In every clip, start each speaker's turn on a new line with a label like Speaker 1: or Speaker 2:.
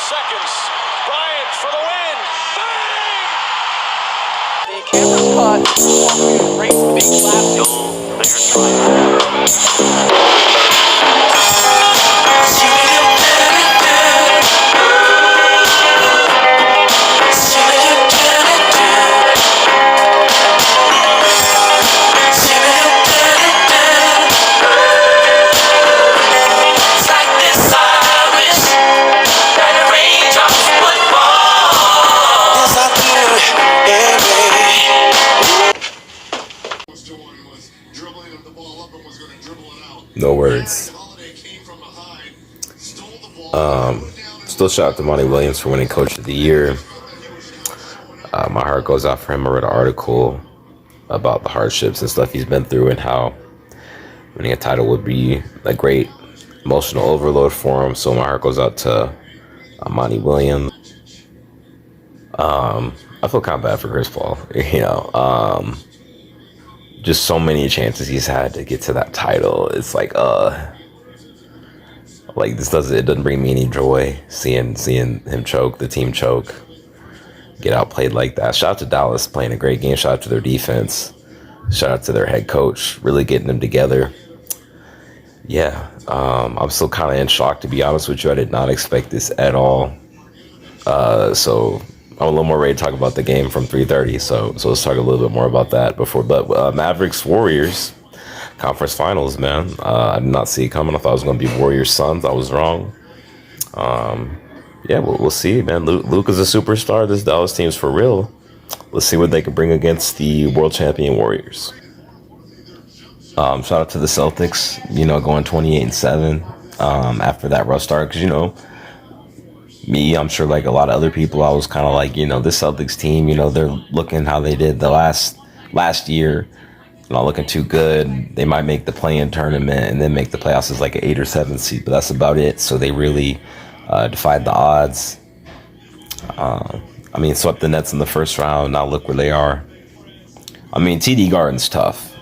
Speaker 1: seconds. Bryant for the win. Bang!
Speaker 2: The camera's caught walking a great big slap.
Speaker 3: No words. Still shout out to Monty Williams for winning Coach of the Year. My heart goes out for him. I read an article about the hardships and stuff he's been through and how winning a title would be a great emotional overload for him. So my heart goes out to Monty Williams. I feel kind of bad for Chris Paul. Just so many chances he's had to get to that title. It's like this doesn't bring me any joy seeing him choke, the team choke, get outplayed like that. Shout out to Dallas playing a great game. Shout out to their defense. Shout out to their head coach really getting them together. Yeah, I'm still kind of in shock, to be honest with you. I did not expect this at all. So I'm a little more ready to talk about the game from 3:30. So let's talk a little bit more about that before. But Mavericks Warriors conference finals, man. I did not see it coming. I thought it was going to be Warriors Suns. I was wrong. Yeah, we'll see, man. Luke is a superstar. This Dallas team's for real. Let's see what they can bring against the world champion Warriors. Shout out to the Celtics. Going 28-7 after that rough start, because me, I'm sure like a lot of other people, I was kind of like, this Celtics team, they're looking how they did the last year, not looking too good. They might make the play-in tournament and then make the playoffs as like an 8 or 7 seed, but that's about it. So they really defied the odds. Swept the Nets in the first round. Now look where they are. TD Garden's tough.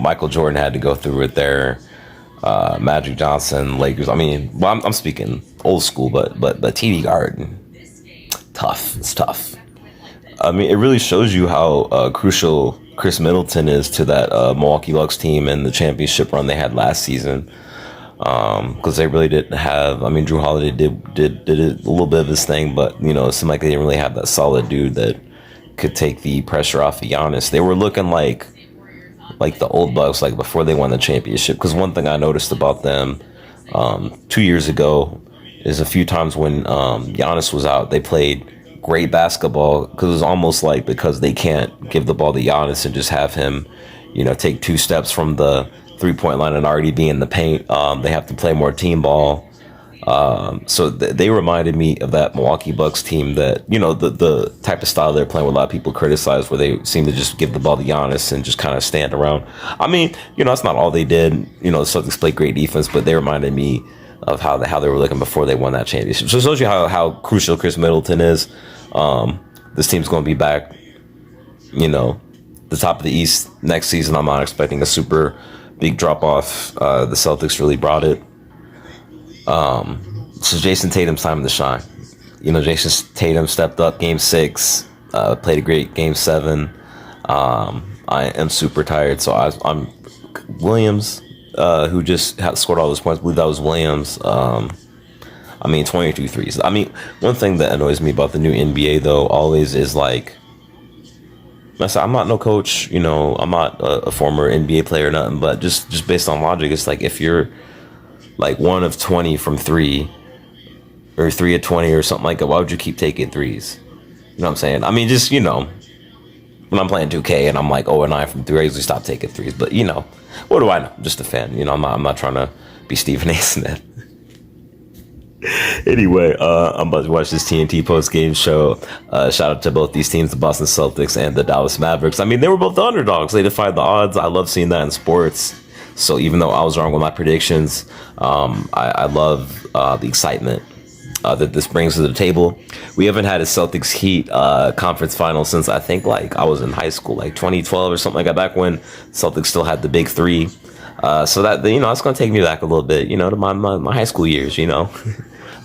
Speaker 3: Michael Jordan had to go through it there. Magic Johnson, Lakers. I'm speaking old school, but TD Garden, tough. It's tough. It really shows you how crucial Chris Middleton is to that Milwaukee Bucks team and the championship run they had last season. Because they really didn't have. Drew Holiday did a little bit of his thing, but it seemed like they didn't really have that solid dude that could take the pressure off of Giannis. They were looking like the old Bucks, like before they won the championship. Because one thing I noticed about them 2 years ago is a few times when Giannis was out, they played great basketball, because it was almost like, because they can't give the ball to Giannis and just have him, take 2 steps from the 3-point line and already be in the paint. They have to play more team ball. So they reminded me of that Milwaukee Bucks team that, the type of style they're playing, with a lot of people criticize, where they seem to just give the ball to Giannis and just kind of stand around. That's not all they did. The Celtics played great defense, but they reminded me of how they were looking before they won that championship. So it shows you how crucial Chris Middleton is. This team's going to be back, the top of the East next season. I'm not expecting a super big drop off. The Celtics really brought it. So Jason Tatum's time to shine. Jason Tatum stepped up game 6, played a great game 7. I am super tired, so I'm Williams, who just scored all those points. I believe that was Williams. 22 threes. One thing that annoys me about the new NBA, though, always is like, I'm not no coach, I'm not a former NBA player or nothing, but just based on logic, it's like, if you're like 1 of 20 from 3, or 3 of 20 or something like that, why would you keep taking threes? You know what I'm saying? When I'm playing 2K and I'm like 0-9 from 3, I usually stop taking threes. But what do I know? I'm just a fan. I'm not trying to be Stephen A. Smith. Anyway, I'm about to watch this TNT post-game show. Shout out to both these teams, the Boston Celtics and the Dallas Mavericks. They were both the underdogs. They defied the odds. I love seeing that in sports. So even though I was wrong with my predictions, I love the excitement that this brings to the table. We haven't had a Celtics Heat conference final since I think I was in high school, 2012 or something like that, back when Celtics still had the big 3. So that, that's going to take me back a little bit, to my high school years,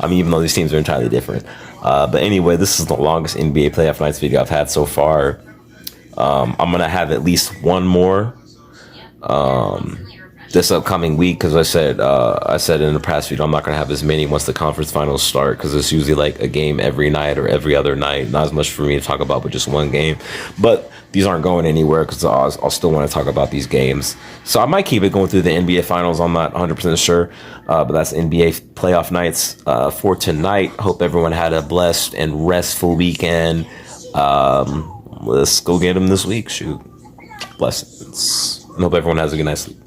Speaker 3: I mean, even though these teams are entirely different. But anyway, this is the longest NBA playoff nights video I've had so far. I'm gonna have at least one more this upcoming week, because I said in the past video I'm not gonna have as many once the conference finals start, because it's usually like a game every night or every other night. Not as much for me to talk about, but just one game. But these aren't going anywhere because I'll still want to talk about these games. So I might keep it going through the NBA finals. I'm not 100% sure, but that's NBA playoff nights for tonight. Hope everyone had a blessed and restful weekend. Let's go get them this week. Shoot, blessings. And hope everyone has a good night's sleep.